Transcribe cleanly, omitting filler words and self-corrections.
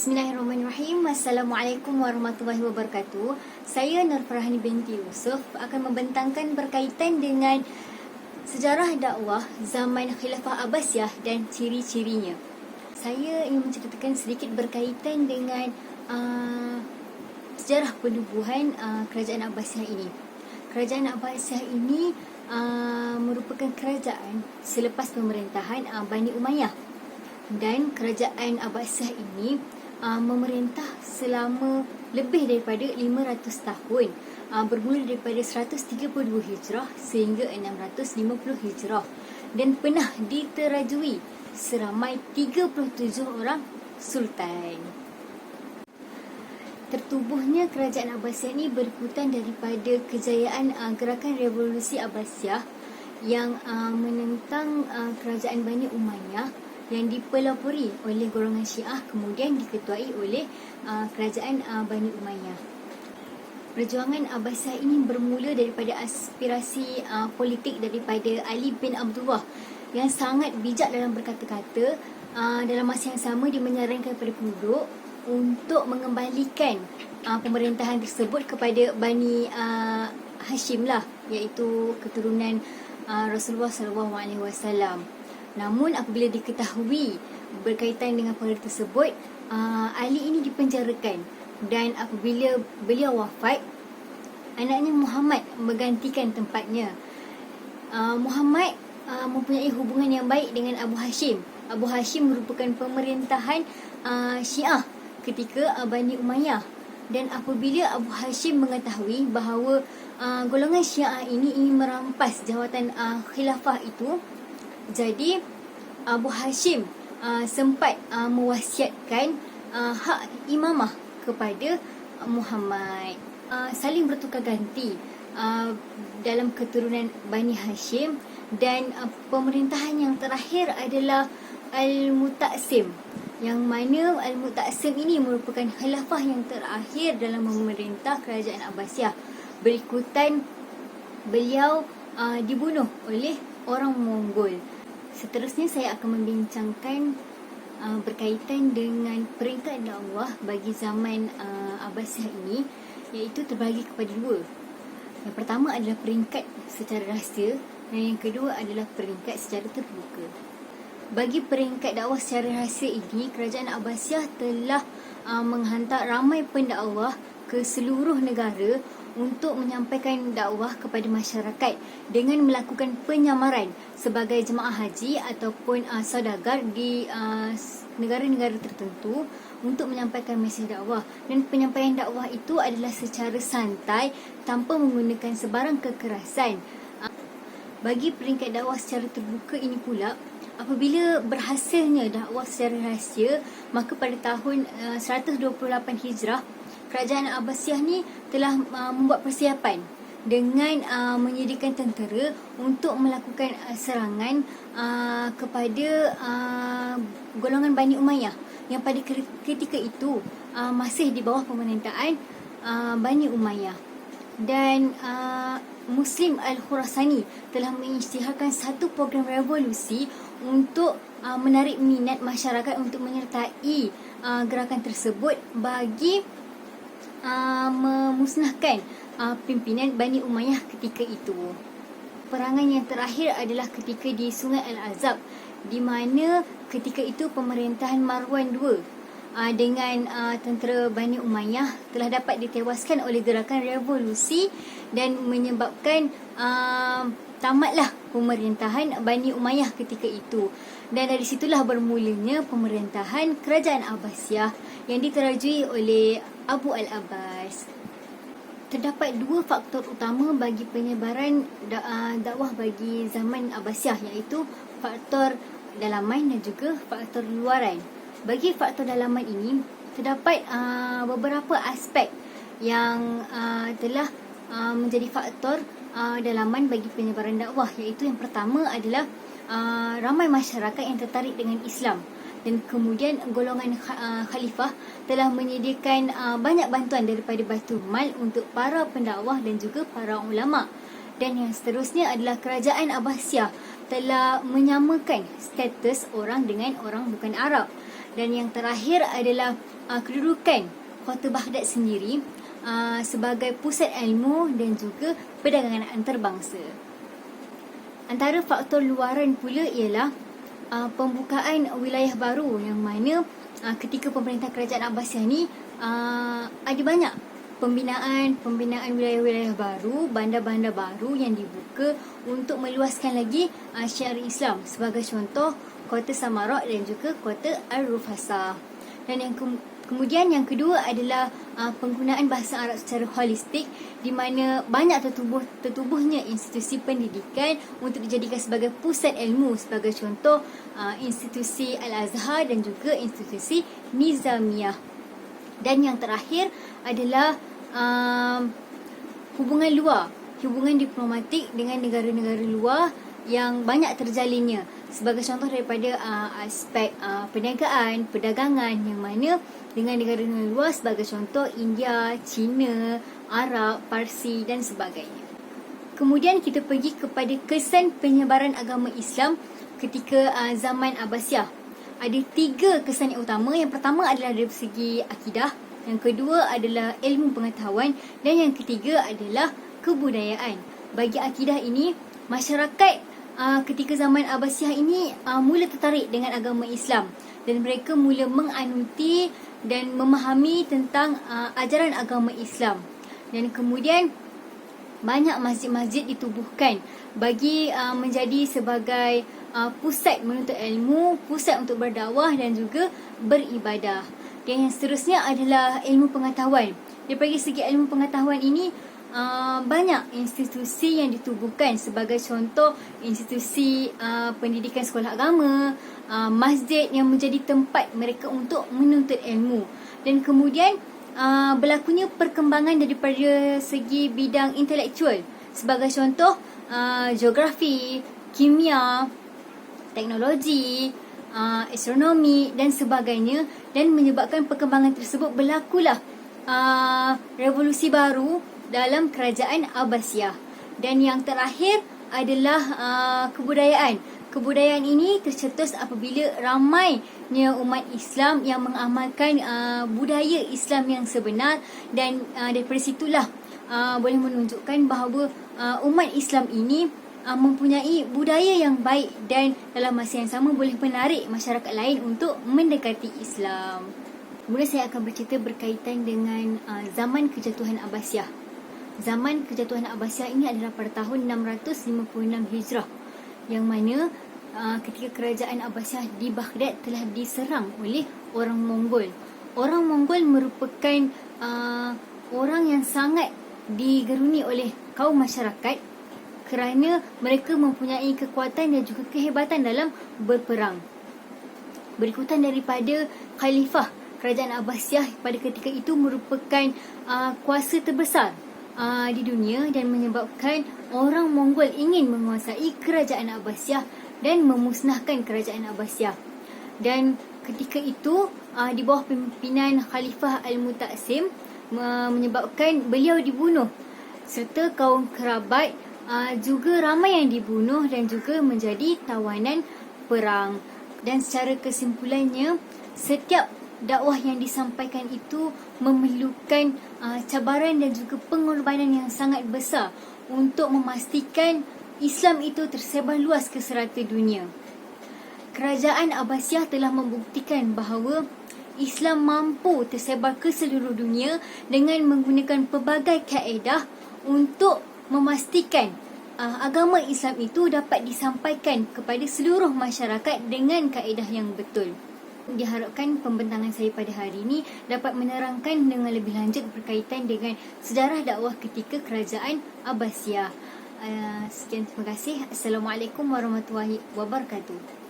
Bismillahirrahmanirrahim. Assalamualaikum warahmatullahi wabarakatuh. Saya Nur Farhani binti Yusuf akan membentangkan berkaitan dengan sejarah dakwah zaman Khilafah Abbasiyah dan ciri-cirinya. Saya ingin menceritakan sedikit berkaitan dengan sejarah penubuhan kerajaan Abbasiyah ini. Kerajaan Abbasiyah ini merupakan kerajaan selepas pemerintahan Bani Umayyah. Dan kerajaan Abbasiyah ini memerintah selama lebih daripada 500 tahun, bermula daripada 132 Hijrah sehingga 650 Hijrah, dan pernah diterajui seramai 37 orang sultan. Tertubuhnya kerajaan Abbasiyah ini berikutan daripada kejayaan gerakan revolusi Abbasiyah yang menentang kerajaan Bani Umayyah yang dipelopori oleh golongan Syiah, kemudian diketuai oleh kerajaan Bani Umayyah. Perjuangan Abbasiyah ini bermula daripada aspirasi politik daripada Ali bin Abdullah yang sangat bijak dalam berkata-kata. Dalam masa yang sama, dia menyarankan kepada penduduk untuk mengembalikan pemerintahan tersebut kepada Bani Hashim lah, iaitu keturunan Rasulullah SAW. Namun apabila diketahui berkaitan dengan perkara tersebut, Ali ini dipenjarakan, dan apabila beliau wafat, anaknya Muhammad menggantikan tempatnya. Muhammad mempunyai hubungan yang baik dengan Abu Hashim. Abu Hashim merupakan pemerintahan Syiah ketika Bani Umayyah, dan apabila Abu Hashim mengetahui bahawa golongan Syiah ini ingin merampas jawatan khilafah itu, jadi Abu Hashim sempat mewasiatkan hak imamah kepada Muhammad. Saling bertukar ganti dalam keturunan Bani Hashim, dan pemerintahan yang terakhir adalah Al-Mu'tasim, yang mana Al-Mu'tasim ini merupakan khilafah yang terakhir dalam memerintah kerajaan Abbasiyah. Berikutan beliau dibunuh oleh orang Mongol. Seterusnya saya akan membincangkan berkaitan dengan peringkat dakwah bagi zaman Abbasiyah ini, iaitu terbagi kepada dua. Yang pertama adalah peringkat secara rahsia, dan yang kedua adalah peringkat secara terbuka. Bagi peringkat dakwah secara rahsia ini, kerajaan Abbasiyah telah menghantar ramai pendakwah ke seluruh negara untuk menyampaikan dakwah kepada masyarakat dengan melakukan penyamaran sebagai jemaah haji ataupun saudagar di negara-negara tertentu untuk menyampaikan mesej dakwah. Dan penyampaian dakwah itu adalah secara santai tanpa menggunakan sebarang kekerasan. Bagi peringkat dakwah secara terbuka ini pula, apabila berhasilnya dakwah secara rahsia, maka pada tahun 128 Hijrah, kerajaan Abbasiyah ni telah membuat persiapan dengan menyediakan tentera untuk melakukan serangan kepada golongan Bani Umayyah yang pada ketika itu masih di bawah pemerintahan Bani Umayyah. Dan Muslim Al-Khurasani telah mengisytiharkan satu program revolusi untuk menarik minat masyarakat untuk menyertai gerakan tersebut bagi memusnahkan pimpinan Bani Umayyah ketika itu. Perangan yang terakhir adalah ketika di Sungai Al-Azab, di mana ketika itu pemerintahan Marwan II dengan tentera Bani Umayyah telah dapat ditewaskan oleh gerakan revolusi dan menyebabkan tamatlah pemerintahan Bani Umayyah ketika itu. Dan dari situlah bermulanya pemerintahan kerajaan Abbasiyah yang diterajui oleh Abu Al-Abbas. Terdapat dua faktor utama bagi penyebaran dakwah bagi zaman Abbasiyah, iaitu faktor dalaman dan juga faktor luaran. Bagi faktor dalaman ini, terdapat beberapa aspek yang telah menjadi faktor dalaman bagi penyebaran dakwah, iaitu yang pertama adalah ramai masyarakat yang tertarik dengan Islam, dan kemudian golongan khalifah telah menyediakan banyak bantuan daripada Baitul Mal untuk para pendakwah dan juga para ulama. Dan yang seterusnya adalah kerajaan Abbasiyah telah menyamakan status orang dengan orang bukan Arab. Dan yang terakhir adalah kedudukan kota Baghdad sendiri sebagai pusat ilmu dan juga perdagangan antarabangsa. Antara faktor luaran pula ialah pembukaan wilayah baru, yang mana ketika pemerintah kerajaan Abbasiyah ni ada banyak pembinaan wilayah-wilayah baru, bandar-bandar baru yang dibuka untuk meluaskan lagi syiar Islam. Sebagai contoh, kota Samarra dan juga kota Al-Rufasa. Dan kemudian yang kedua adalah penggunaan bahasa Arab secara holistik, di mana banyak tertubuhnya institusi pendidikan untuk dijadikan sebagai pusat ilmu. Sebagai contoh, institusi Al-Azhar dan juga institusi Nizamiyah. Dan yang terakhir adalah hubungan luar, hubungan diplomatik dengan negara-negara luar yang banyak terjalinnya. Sebagai contoh daripada aspek perniagaan, perdagangan, yang mana dengan negara-negara luar sebagai contoh India, China, Arab, Parsi dan sebagainya. Kemudian kita pergi kepada kesan penyebaran agama Islam ketika zaman Abbasiyah. Ada 3 kesan yang utama. Yang pertama adalah dari segi akidah, yang kedua adalah ilmu pengetahuan, dan yang ketiga adalah kebudayaan. Bagi akidah ini, masyarakat ketika zaman Abbasiyah ini mula tertarik dengan agama Islam, dan mereka mula menganuti dan memahami tentang ajaran agama Islam. Dan kemudian banyak masjid-masjid ditubuhkan bagi menjadi sebagai pusat menuntut ilmu, pusat untuk berdakwah dan juga beribadah. Dan yang seterusnya adalah ilmu pengetahuan. Daripada segi ilmu pengetahuan ini, banyak institusi yang ditubuhkan. Sebagai contoh, institusi pendidikan sekolah agama, masjid yang menjadi tempat mereka untuk menuntut ilmu. Dan kemudian berlakunya perkembangan daripada segi bidang intelektual. Sebagai contoh, geografi, kimia, teknologi, astronomi dan sebagainya. Dan menyebabkan perkembangan tersebut, berlakulah revolusi baru dalam kerajaan Abbasiyah. Dan yang terakhir adalah kebudayaan. Kebudayaan ini tercetus apabila ramainya umat Islam yang mengamalkan budaya Islam yang sebenar, dan daripada situlah boleh menunjukkan bahawa umat Islam ini mempunyai budaya yang baik, dan dalam masa yang sama boleh menarik masyarakat lain untuk mendekati Islam. Kemudian saya akan bercerita berkaitan dengan zaman kejatuhan Abbasiyah. Zaman kejatuhan Abbasiyah ini adalah pada tahun 656 Hijrah, yang mana ketika kerajaan Abbasiyah di Baghdad telah diserang oleh orang Mongol. Orang Mongol merupakan orang yang sangat digeruni oleh kaum masyarakat kerana mereka mempunyai kekuatan dan juga kehebatan dalam berperang. Berikutan daripada Khalifah kerajaan Abbasiyah pada ketika itu merupakan kuasa terbesar di dunia, dan menyebabkan orang Mongol ingin menguasai kerajaan Abbasiyah dan memusnahkan kerajaan Abbasiyah. Dan ketika itu di bawah pimpinan Khalifah Al-Mu'tasim menyebabkan beliau dibunuh, serta kaum kerabat juga ramai yang dibunuh dan juga menjadi tawanan perang. Dan secara kesimpulannya, setiap dakwah yang disampaikan itu memerlukan cabaran dan juga pengorbanan yang sangat besar untuk memastikan Islam itu tersebar luas ke serata dunia. Kerajaan Abbasiyah telah membuktikan bahawa Islam mampu tersebar ke seluruh dunia dengan menggunakan pelbagai kaedah untuk memastikan agama Islam itu dapat disampaikan kepada seluruh masyarakat dengan kaedah yang betul. Diharapkan pembentangan saya pada hari ini dapat menerangkan dengan lebih lanjut berkaitan dengan sejarah dakwah ketika kerajaan Abbasiyah. Sekian, terima kasih. Assalamualaikum warahmatullahi wabarakatuh.